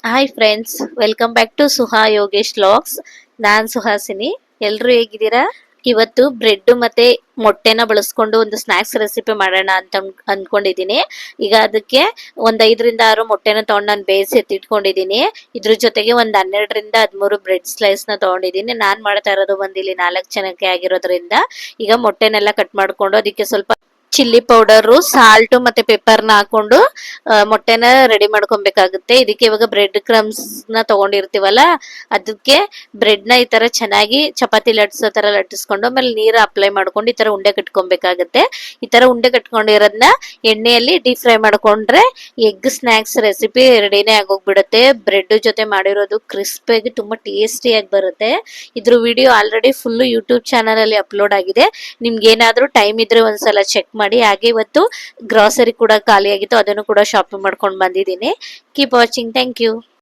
Hi friends, welcome back to Suha Yogesh vlogs. ನಾನ್ ಸುಹಾಸಿನಿ. ಎಲ್ರು ಹೇಗಿದ್ದೀರಾ? ಇವತ್ತು ಬ್ರೆಡ್ ಮತ್ತೆ ಮೊಟ್ಟೆನ ಬಳಸ್ಕೊಂಡು ಒಂದು ಸ್ನಾಕ್ಸ್ ರೆಸಿಪಿ ಮಾಡೋಣ ಅಂತ ಅನ್ಕೊಂಡಿದೀನಿ. ಈಗ ಅದಕ್ಕೆ ಒಂದ್ 5 ರಿಂದ 6 ಮೊಟ್ಟೆನ ತಗೊಂಡು ನಾನು ಬೇಯಿಸಿ ಎತ್ತಿಟ್ಕೊಂಡಿದೀನಿ. ಇದ್ರ ಜೊತೆಗೆ ಒಂದ್ 12 ರಿಂದ 13 ಬ್ರೆಡ್ ಸ್ಲೈಸ್ ನ ತಗೊಂಡಿದೀನಿ. ನಾನ್ ಮಾಡ್ತಾ ಇರೋದು ಇಲ್ಲಿ 4 ಜನಕ್ಕೆ ಆಗಿರೋದ್ರಿಂದ ಈಗ ಮೊಟ್ಟೆನೆಲ್ಲ ಕಟ್ ಮಾಡ್ಕೊಂಡು ಅದಕ್ಕೆ ಸ್ವಲ್ಪ ಚಿಲ್ಲಿ ಪೌಡರು, ಸಾಲ್ಟ್ ಮತ್ತೆ ಪೆಪ್ಪರ್ ನ ಹಾಕೊಂಡು ಮೊಟ್ಟೆನ ರೆಡಿ ಮಾಡ್ಕೊಬೇಕಾಗುತ್ತೆ. ಇದಕ್ಕೆ ಇವಾಗ ಬ್ರೆಡ್ ಕ್ರಮ್ಸ್ ನ ತಗೊಂಡಿರ್ತೀವಲ್ಲ, ಅದಕ್ಕೆ ಬ್ರೆಡ್ ನ ಈ ತರ ಚೆನ್ನಾಗಿ ಚಪಾತಿ ಲಟ್ಸೋ ತರ ಲಟ್ಟಿಸ್ಕೊಂಡು ಆಮೇಲೆ ನೀರು ಅಪ್ಲೈ ಮಾಡ್ಕೊಂಡು ಈ ತರ ಉಂಡೆ ಕಟ್ಕೊಬೇಕಾಗುತ್ತೆ. ಈ ತರ ಉಂಡೆ ಕಟ್ಕೊಂಡಿರೋದನ್ನ ಎಣ್ಣೆಯಲ್ಲಿ ಡೀಪ್ ಫ್ರೈ ಮಾಡ್ಕೊಂಡ್ರೆ ಎಗ್ ಸ್ನಾಕ್ಸ್ ರೆಸಿಪಿ ರೆಡಿನೇ ಆಗೋಗ್ಬಿಡುತ್ತೆ. ಬ್ರೆಡ್ ಜೊತೆ ಮಾಡಿರೋದು ಕ್ರಿಸ್ಪಿಯಾಗಿ ತುಂಬಾ ಟೇಸ್ಟಿಯಾಗಿ ಬರುತ್ತೆ. ಇದ್ರ video already full YouTube channel ಅಲ್ಲಿ ಅಪ್ಲೋಡ್ ಆಗಿದೆ. ನಿಮ್ಗೆ ಏನಾದ್ರೂ ಟೈಮ್ ಇದ್ರೆ ಒಂದ್ಸಲ ಚೆಕ್ ಮಾಡಿ. ಹಾಗೆ ಇವತ್ತು ಗ್ರಾಸರಿ ಕೂಡ ಖಾಲಿ ಆಗಿತ್ತು, ಅದನ್ನು ಕೂಡ ಶಾಪಿಂಗ್ ಮಾಡ್ಕೊಂಡು ಬಂದಿದ್ದೀನಿ. Keep watching. Thank you.